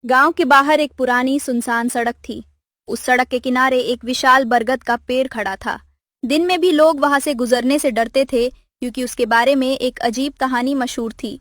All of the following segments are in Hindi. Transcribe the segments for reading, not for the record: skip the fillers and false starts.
गांव के बाहर एक पुरानी सुनसान सड़क थी। उस सड़क के किनारे एक विशाल बरगद का पेड़ खड़ा था। दिन में भी लोग वहां से गुजरने से डरते थे, क्योंकि उसके बारे में एक अजीब कहानी मशहूर थी।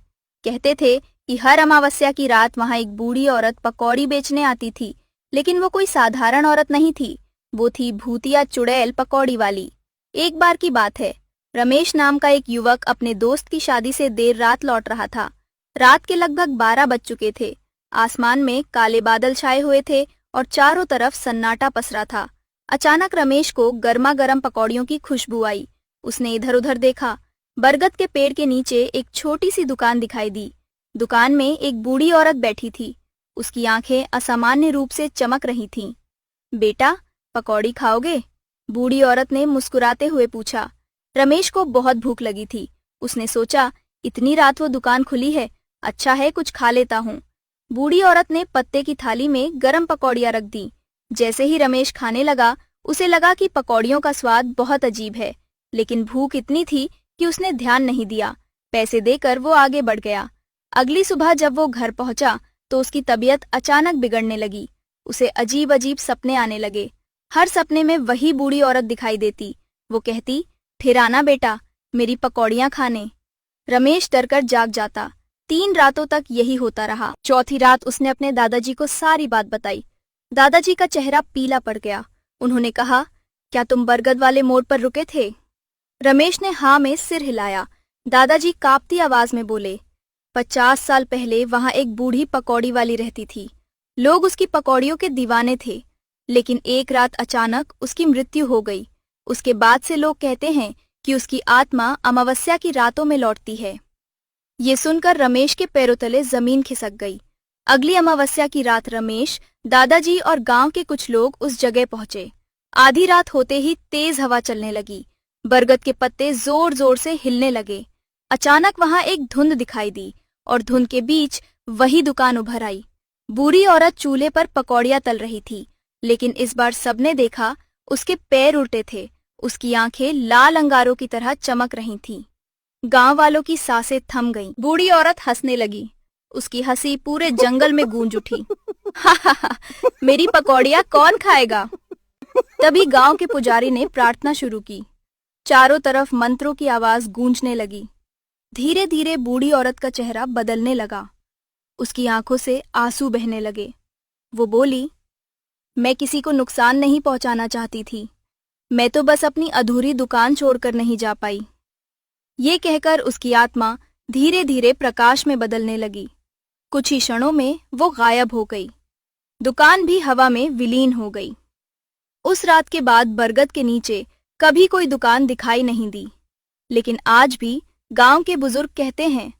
कहते थे कि हर अमावस्या की रात वहां एक बूढ़ी औरत पकौड़ी बेचने आती थी, लेकिन वो कोई साधारण औरत नहीं थी। वो थी भूतिया चुड़ैल पकौड़ी वाली। एक बार की बात है, रमेश नाम का एक युवक अपने दोस्त की शादी से देर रात लौट रहा था। रात के लगभग 12 बज चुके थे। आसमान में काले बादल छाए हुए थे और चारों तरफ सन्नाटा पसरा था। अचानक रमेश को गर्मा गर्म पकौड़ियों की खुशबू आई। उसने इधर उधर देखा। बरगद के पेड़ के नीचे एक छोटी सी दुकान दिखाई दी। दुकान में एक बूढ़ी औरत बैठी थी। उसकी आंखें असामान्य रूप से चमक रही थीं। बेटा, पकौड़ी खाओगे? बूढ़ी औरत ने मुस्कुराते हुए पूछा। रमेश को बहुत भूख लगी थी। उसने सोचा, इतनी रात वो दुकान खुली है, अच्छा है कुछ खा लेता हूँ। बूढ़ी औरत ने पत्ते की थाली में गरम पकौड़ियां रख दी। जैसे ही रमेश खाने लगा, उसे लगा कि पकौड़ियों का स्वाद बहुत अजीब है, लेकिन भूख इतनी थी कि उसने ध्यान नहीं दिया। पैसे देकर वो आगे बढ़ गया। अगली सुबह जब वो घर पहुंचा तो उसकी तबीयत अचानक बिगड़ने लगी। उसे अजीब अजीब सपने आने लगे। हर सपने में वही बूढ़ी औरत दिखाई देती। वो कहती, फिर आना बेटा, मेरी पकौड़ियां खाने। रमेश डरकर जाग जाता। 3 रातों तक यही होता रहा। चौथी रात उसने अपने दादाजी को सारी बात बताई। दादाजी का चेहरा पीला पड़ गया। उन्होंने कहा, क्या तुम बरगद वाले मोड़ पर रुके थे? रमेश ने हाँ में सिर हिलाया। दादाजी कांपती आवाज में बोले, 50 साल पहले वहां एक बूढ़ी पकौड़ी वाली रहती थी। लोग उसकी पकौड़ियों के दीवाने थे, लेकिन एक रात अचानक उसकी मृत्यु हो गई। उसके बाद से लोग कहते हैं कि उसकी आत्मा अमावस्या की रातों में लौटती है। ये सुनकर रमेश के पैरों तले जमीन खिसक गई। अगली अमावस्या की रात रमेश, दादाजी और गांव के कुछ लोग उस जगह पहुंचे। आधी रात होते ही तेज हवा चलने लगी। बरगद के पत्ते जोर जोर से हिलने लगे। अचानक वहां एक धुंध दिखाई दी और धुंध के बीच वही दुकान उभर आई। बूढ़ी औरत चूल्हे पर पकौड़ियां तल रही थी, लेकिन इस बार सबने देखा, उसके पैर उल्टे थे। उसकी आंखें लाल अंगारों की तरह चमक रही थीं। गांव वालों की सांसें थम गईं। बूढ़ी औरत हंसने लगी। उसकी हंसी पूरे जंगल में गूंज उठी। हा हा हा, मेरी पकौड़ियां कौन खाएगा? तभी गांव के पुजारी ने प्रार्थना शुरू की। चारों तरफ मंत्रों की आवाज गूंजने लगी। धीरे धीरे बूढ़ी औरत का चेहरा बदलने लगा। उसकी आंखों से आंसू बहने लगे। वो बोली, मैं किसी को नुकसान नहीं पहुंचाना चाहती थी। मैं तो बस अपनी अधूरी दुकान छोड़कर नहीं जा पाई। ये कहकर उसकी आत्मा धीरे धीरे प्रकाश में बदलने लगी। कुछ ही क्षणों में वो गायब हो गई। दुकान भी हवा में विलीन हो गई। उस रात के बाद बरगद के नीचे कभी कोई दुकान दिखाई नहीं दी। लेकिन आज भी गांव के बुजुर्ग कहते हैं,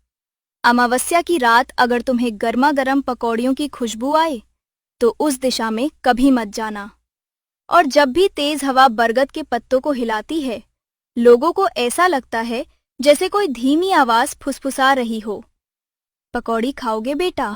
अमावस्या की रात अगर तुम्हें गर्मा गर्म पकौड़ियों की खुशबू आए तो उस दिशा में कभी मत जाना। और जब भी तेज हवा बरगद के पत्तों को हिलाती है, लोगों को ऐसा लगता है जैसे कोई धीमी आवाज फुसफुसा रही हो। पकौड़ी खाओगे बेटा?